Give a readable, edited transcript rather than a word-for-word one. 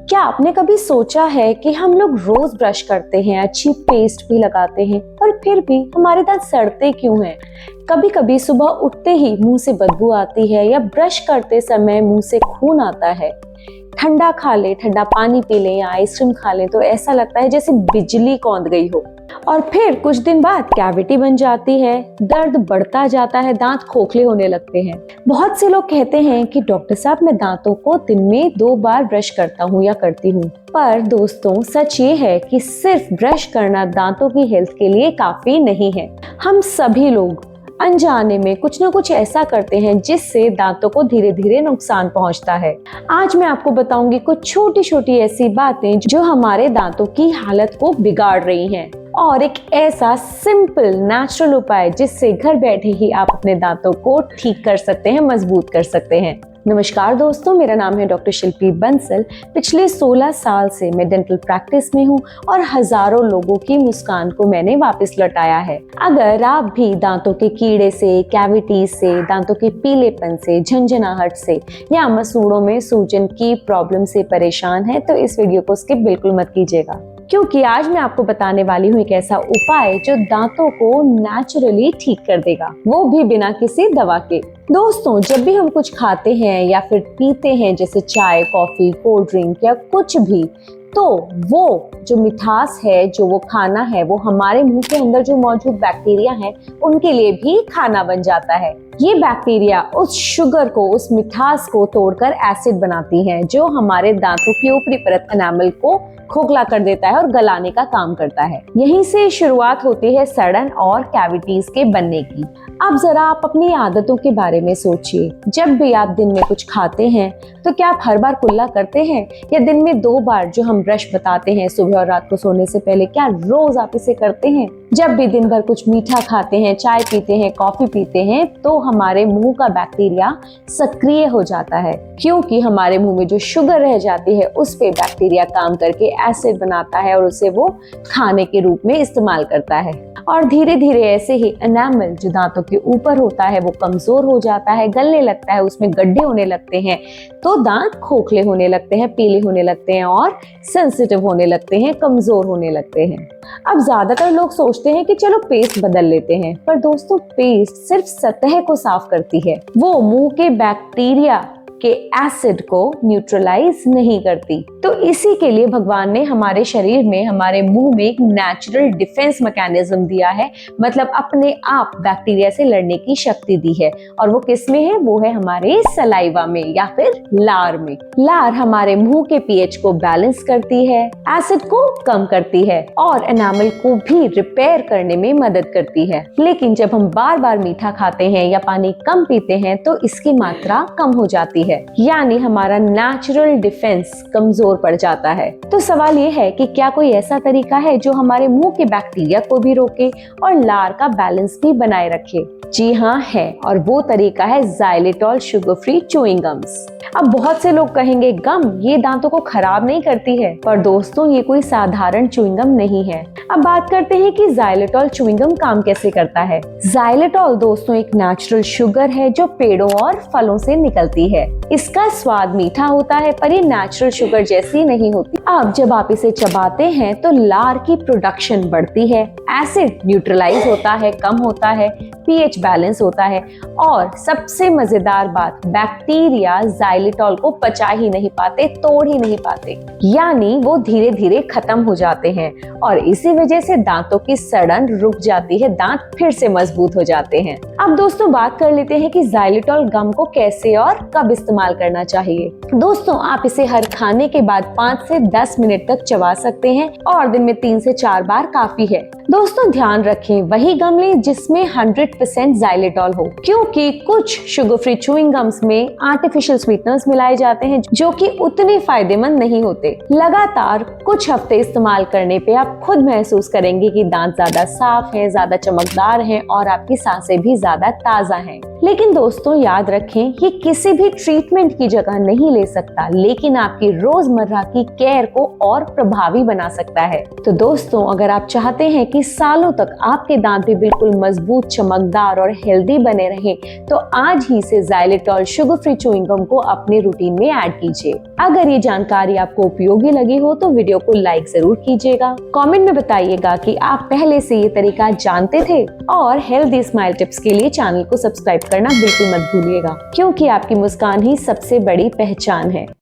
क्या आपने कभी सोचा है कि हम लोग रोज ब्रश करते हैं, अच्छी पेस्ट भी लगाते हैं, पर फिर भी हमारे दांत सड़ते क्यों हैं? कभी कभी सुबह उठते ही मुंह से बदबू आती है या ब्रश करते समय मुंह से खून आता है। ठंडा खा ले, ठंडा पानी पी ले या आइसक्रीम खा ले तो ऐसा लगता है जैसे बिजली कौंध गई हो। और फिर कुछ दिन बाद कैविटी बन जाती है, दर्द बढ़ता जाता है, दांत खोखले होने लगते हैं। बहुत से लोग कहते हैं कि डॉक्टर साहब मैं दांतों को दिन में 2 बार ब्रश करता हूँ या करती हूँ। पर दोस्तों सच ये है कि सिर्फ ब्रश करना दांतों की हेल्थ के लिए काफी नहीं है। हम सभी लोग अनजाने में कुछ ना कुछ ऐसा करते हैं जिससे दांतों को धीरे धीरे नुकसान पहुंचता है। आज मैं आपको बताऊंगी कुछ छोटी छोटी ऐसी बातें जो हमारे दांतों की हालत को बिगाड़ रही हैं, और एक ऐसा सिंपल नेचुरल उपाय जिससे घर बैठे ही आप अपने दांतों को ठीक कर सकते हैं, मजबूत कर सकते हैं। नमस्कार दोस्तों, मेरा नाम है डॉक्टर शिल्पी बंसल। पिछले 16 साल से मैं डेंटल प्रैक्टिस में हूँ और हजारों लोगों की मुस्कान को मैंने वापस लौटाया है। अगर आप भी दांतों के कीड़े से, कैविटीज से, दांतों के पीलेपन से, झंझनाहट से या मसूड़ों में सूजन की प्रॉब्लम से परेशान है तो इस वीडियो को स्किप बिल्कुल मत कीजिएगा, क्योंकि आज मैं आपको बताने वाली हूँ एक ऐसा उपाय जो दांतों को नेचुरली ठीक कर देगा, वो भी बिना किसी दवा के। दोस्तों जब भी हम कुछ खाते हैं या फिर पीते हैं, जैसे चाय, कॉफी, कोल्ड ड्रिंक या कुछ भी, तो वो जो मिठास है, जो वो खाना है, वो हमारे मुंह के अंदर जो मौजूद बैक्टीरिया है उनके लिए भी खाना बन जाता है। ये बैक्टीरिया उस शुगर को, उस मिठास को तोड़कर एसिड बनाती हैं, जो हमारे दांतों की ऊपरी परत एनामल को खोखला कर देता है और गलाने का काम करता है। यहीं से शुरुआत होती है सड़न और कैविटीज के बनने की। अब जरा आप अपनी आदतों के बारे में सोचिए। जब भी आप दिन में कुछ खाते हैं तो क्या आप हर बार कुल्ला करते हैं, या दिन में 2 बार जो हम ब्रश बताते हैं सुबह और रात को सोने से पहले, क्या रोज आप इसे करते हैं? जब भी दिन भर कुछ मीठा खाते हैं, चाय पीते हैं, कॉफी पीते हैं, तो हमारे मुंह का बैक्टीरिया सक्रिय हो जाता है, क्योंकि हमारे मुंह में जो शुगर रह जाती है उस पे बैक्टीरिया काम करके एसिड बनाता है और उसे वो खाने के रूप में इस्तेमाल करता है। और धीरे धीरे ऐसे ही एनामल जो दांतों के ऊपर होता है वो कमजोर हो जाता है, गलने लगता है, उसमें गड्ढे होने लगते हैं, तो दांत खोखले होने लगते हैं, पीले होने लगते हैं और सेंसिटिव होने लगते हैं, कमजोर होने लगते हैं। अब ज्यादातर लोग सोचते हैं कि चलो पेस्ट बदल लेते हैं, पर दोस्तों पेस्ट सिर्फ सतह को साफ करती है, वो मुंह के बैक्टीरिया के एसिड को न्यूट्रलाइज नहीं करती। तो इसी के लिए भगवान ने हमारे शरीर में, हमारे मुंह में एक नेचुरल डिफेंस मैकेनिज्म दिया है, मतलब अपने आप बैक्टीरिया से लड़ने की शक्ति दी है। और वो किस में है? वो है हमारे सलाइवा में या फिर लार में। लार हमारे मुंह के पीएच को बैलेंस करती है, एसिड को कम करती है और एनामल को भी रिपेयर करने में मदद करती है। लेकिन जब हम बार बार मीठा खाते हैं या पानी कम पीते हैं तो इसकी मात्रा कम हो जाती है, यानी हमारा नेचुरल डिफेंस कमजोर पड़ जाता है। तो सवाल ये है कि क्या कोई ऐसा तरीका है जो हमारे मुंह के बैक्टीरिया को भी रोके और लार का बैलेंस भी बनाए रखे? जी हाँ है, और वो तरीका है xylitol sugar free chewing gums. अब बहुत से लोग कहेंगे गम ये दांतों को खराब नहीं करती है, पर दोस्तों ये कोई साधारण च्यूइंग गम नहीं है। अब बात करते हैं कि xylitol च्यूइंग गम काम कैसे करता है। xylitol दोस्तों एक नेचुरल शुगर है जो पेड़ों और फलों से निकलती है। इसका स्वाद मीठा होता है, पर ये नेचुरल शुगर जैसी नहीं होती। अब जब आप इसे चबाते हैं तो लार की प्रोडक्शन बढ़ती है, एसिड न्यूट्रलाइज होता है, कम होता है, पीएच बैलेंस होता है, और सबसे मजेदार बात, बैक्टीरिया xylitol को पचा ही नहीं पाते, तोड़ ही नहीं पाते, यानी वो धीरे धीरे खत्म हो जाते हैं और इसी वजह से दांतों की सड़न रुक जाती है, दांत फिर से मजबूत हो जाते हैं। अब दोस्तों बात कर लेते हैं कि xylitol गम को कैसे और कब इस्तेमाल करना चाहिए। दोस्तों आप इसे हर खाने के बाद 5 से 10 मिनट तक चबा सकते हैं और दिन में 3 से 4 बार काफी है। दोस्तों ध्यान रखें वही गम लें जिसमें 100% xylitol हो, क्योंकि कुछ शुगर फ्री च्यूइंग गम्स में आर्टिफिशियल स्वीटनर्स मिलाए जाते हैं जो कि उतने फायदेमंद नहीं होते। लगातार कुछ हफ्ते इस्तेमाल करने पे आप खुद महसूस करेंगे कि दांत ज्यादा साफ हैं, ज्यादा चमकदार हैं और आपकी सांसें भी ज्यादा ताजा हैं। लेकिन दोस्तों याद रखें ये किसी भी ट्रीटमेंट की जगह नहीं ले सकता, लेकिन आपकी रोजमर्रा की केयर को और प्रभावी बना सकता है। तो दोस्तों, अगर आप चाहते हैं कि सालों तक आपके दांत भी बिल्कुल मजबूत, चमकदार और हेल्दी बने रहें, तो आज ही से xylitol sugar free chewing gum को अपने रूटीन में ऐड कीजिए। अगर ये जानकारी आपको उपयोगी लगी हो तो वीडियो को लाइक जरूर कीजिएगा। कमेंट में बताइएगा कि आप पहले से ये तरीका जानते थे, और हेल्दी स्माइल टिप्स के लिए चैनल को सब्सक्राइब करना बिल्कुल मत भूलिएगा, क्योंकि आपकी मुस्कान ही सबसे बड़ी पहचान है।